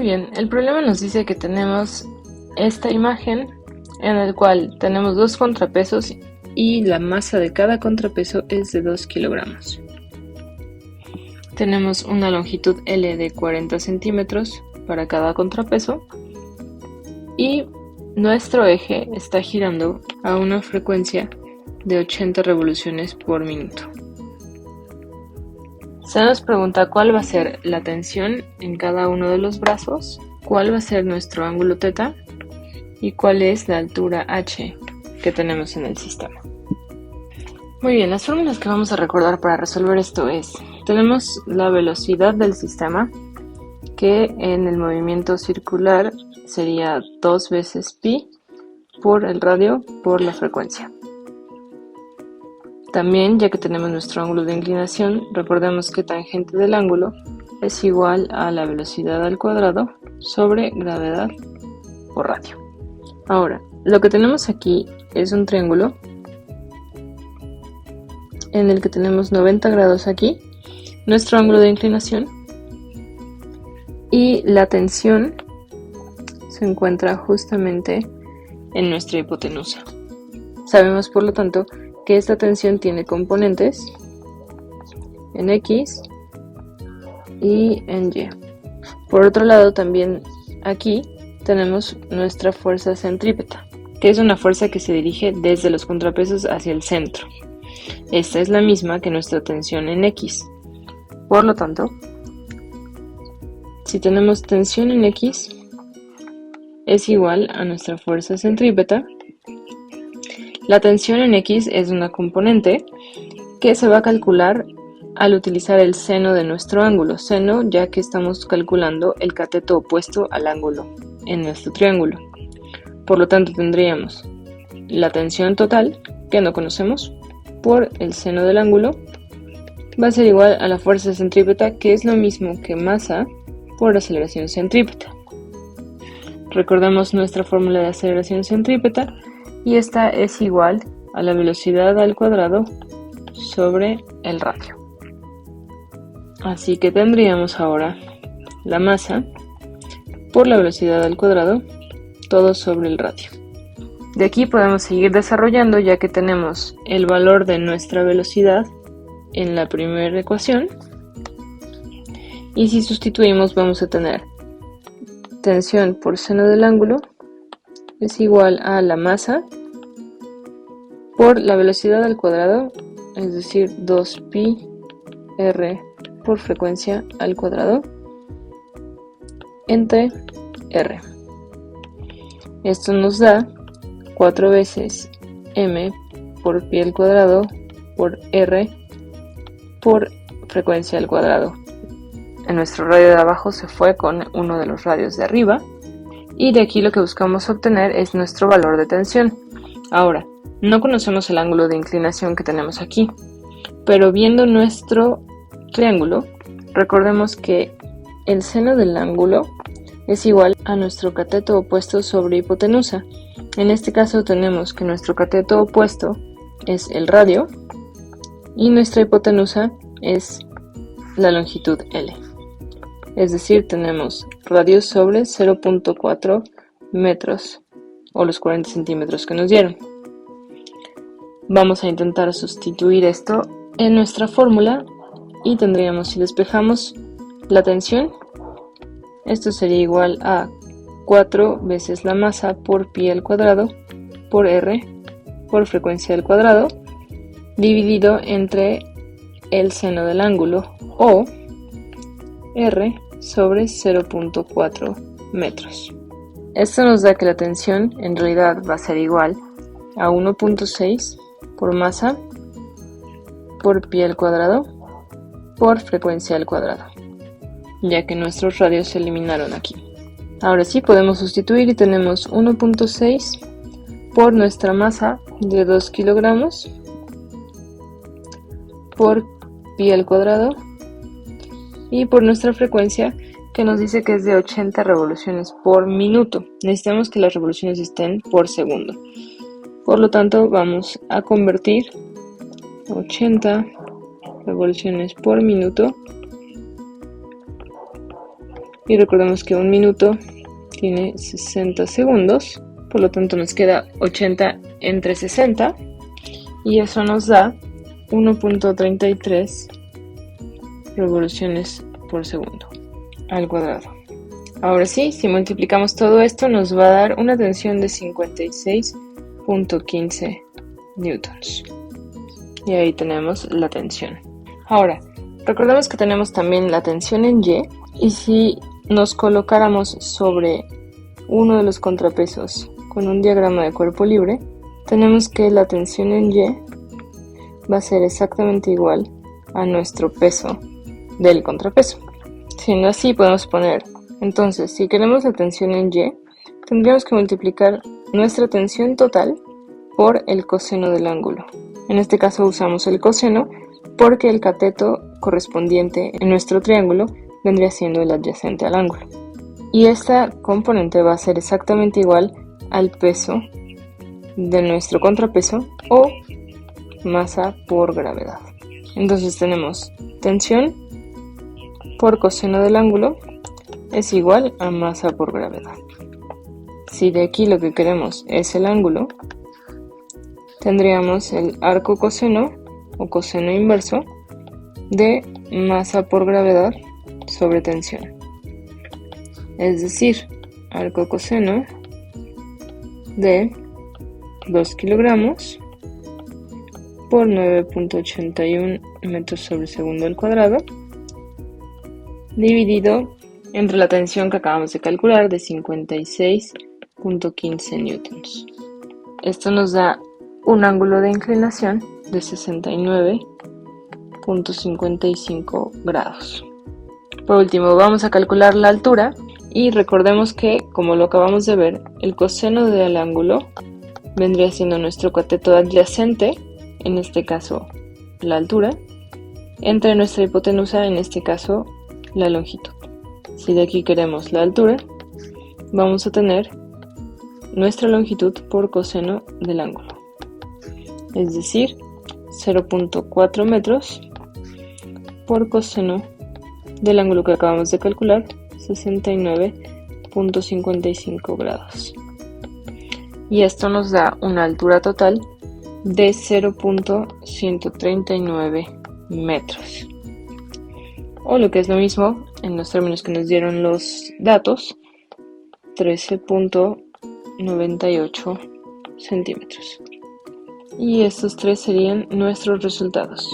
Muy bien, el problema nos dice que tenemos esta imagen en el cual tenemos dos contrapesos y la masa de cada contrapeso es de 2 kilogramos. Tenemos una longitud L de 40 centímetros para cada contrapeso y nuestro eje está girando a una frecuencia de 80 revoluciones por minuto. Se nos pregunta cuál va a ser la tensión en cada uno de los brazos, cuál va a ser nuestro ángulo θ y cuál es la altura h que tenemos en el sistema. Muy bien, las fórmulas que vamos a recordar para resolver esto es: tenemos la velocidad del sistema, que en el movimiento circular sería 2 veces pi por el radio por la frecuencia. También, ya que tenemos nuestro ángulo de inclinación, recordemos que tangente del ángulo es igual a la velocidad al cuadrado sobre gravedad por radio. Ahora, lo que tenemos aquí es un triángulo en el que tenemos 90 grados aquí, nuestro ángulo de inclinación, y la tensión se encuentra justamente en nuestra hipotenusa. Sabemos, por lo tanto, que esta tensión tiene componentes en X y en Y. Por otro lado, también aquí tenemos nuestra fuerza centrípeta, que es una fuerza que se dirige desde los contrapesos hacia el centro. Esta es la misma que nuestra tensión en X. Por lo tanto, si tenemos tensión en X, es igual a nuestra fuerza centrípeta. La tensión en X es una componente que se va a calcular al utilizar el seno de nuestro ángulo. Seno, ya que estamos calculando el cateto opuesto al ángulo en nuestro triángulo. Por lo tanto, tendríamos la tensión total, que no conocemos, por el seno del ángulo, va a ser igual a la fuerza centrípeta, que es lo mismo que masa por aceleración centrípeta. Recordemos nuestra fórmula de aceleración centrípeta, y esta es igual a la velocidad al cuadrado sobre el radio. Así que tendríamos ahora la masa por la velocidad al cuadrado, todo sobre el radio. De aquí podemos seguir desarrollando, ya que tenemos el valor de nuestra velocidad en la primera ecuación, y si sustituimos vamos a tener tensión por seno del ángulo es igual a la masa por la velocidad al cuadrado, es decir, 2pi r por frecuencia al cuadrado entre r. Esto nos da 4 veces m por pi al cuadrado por r por frecuencia al cuadrado. En nuestro radio de abajo se fue con uno de los radios de arriba, y de aquí lo que buscamos obtener es nuestro valor de tensión. Ahora, no conocemos el ángulo de inclinación que tenemos aquí, pero viendo nuestro triángulo, recordemos que el seno del ángulo es igual a nuestro cateto opuesto sobre hipotenusa. En este caso tenemos que nuestro cateto opuesto es el radio y nuestra hipotenusa es la longitud L. Es decir, tenemos radio sobre 0.4 metros o los 40 centímetros que nos dieron. Vamos a intentar sustituir esto en nuestra fórmula y tendríamos, si despejamos la tensión, esto sería igual a 4 veces la masa por pi al cuadrado por r por frecuencia al cuadrado dividido entre el seno del ángulo, o r sobre 0.4 metros. Esto nos da que la tensión en realidad va a ser igual a 1.6 por masa por pi al cuadrado por frecuencia al cuadrado, ya que nuestros radios se eliminaron aquí. Ahora sí podemos sustituir y tenemos 1.6 por nuestra masa de 2 kilogramos por pi al cuadrado y por nuestra frecuencia, que nos dice que es de 80 revoluciones por minuto. Necesitamos que las revoluciones estén por segundo. Por lo tanto, vamos a convertir 80 revoluciones por minuto Y recordemos que un minuto tiene 60 segundos, por lo tanto nos queda 80 entre 60 y eso nos da 1.33 revoluciones por segundo al cuadrado. Ahora sí, si multiplicamos todo esto nos va a dar una tensión de 56.15 newtons. Y ahí tenemos la tensión. Ahora, recordemos que tenemos también la tensión en Y, y si nos colocáramos sobre uno de los contrapesos con un diagrama de cuerpo libre, tenemos que la tensión en Y va a ser exactamente igual a nuestro peso del contrapeso. Siendo así, podemos poner, entonces, si queremos la tensión en Y, tendríamos que multiplicar nuestra tensión total por el coseno del ángulo. En este caso usamos el coseno porque el cateto correspondiente en nuestro triángulo vendría siendo el adyacente al ángulo. Y esta componente va a ser exactamente igual al peso de nuestro contrapeso o masa por gravedad. Entonces tenemos tensión por coseno del ángulo es igual a masa por gravedad. Si de aquí lo que queremos es el ángulo, tendríamos el arco coseno o coseno inverso de masa por gravedad sobre tensión. Es decir, arco coseno de 2 kilogramos por 9.81 metros sobre segundo al cuadrado, dividido entre la tensión que acabamos de calcular de 56.15 newtons. Esto nos da un ángulo de inclinación de 69.55 grados. Por último, vamos a calcular la altura y recordemos que, como lo acabamos de ver, el coseno del ángulo vendría siendo nuestro cateto adyacente, en este caso la altura, entre nuestra hipotenusa, en este caso la longitud. Si de aquí queremos la altura, vamos a tener nuestra longitud por coseno del ángulo, es decir, 0.4 metros por coseno del ángulo que acabamos de calcular, 69.55 grados. Y esto nos da una altura total de 0.139 metros. O lo que es lo mismo, en los términos que nos dieron los datos, 13.98 centímetros. Y estos tres serían nuestros resultados.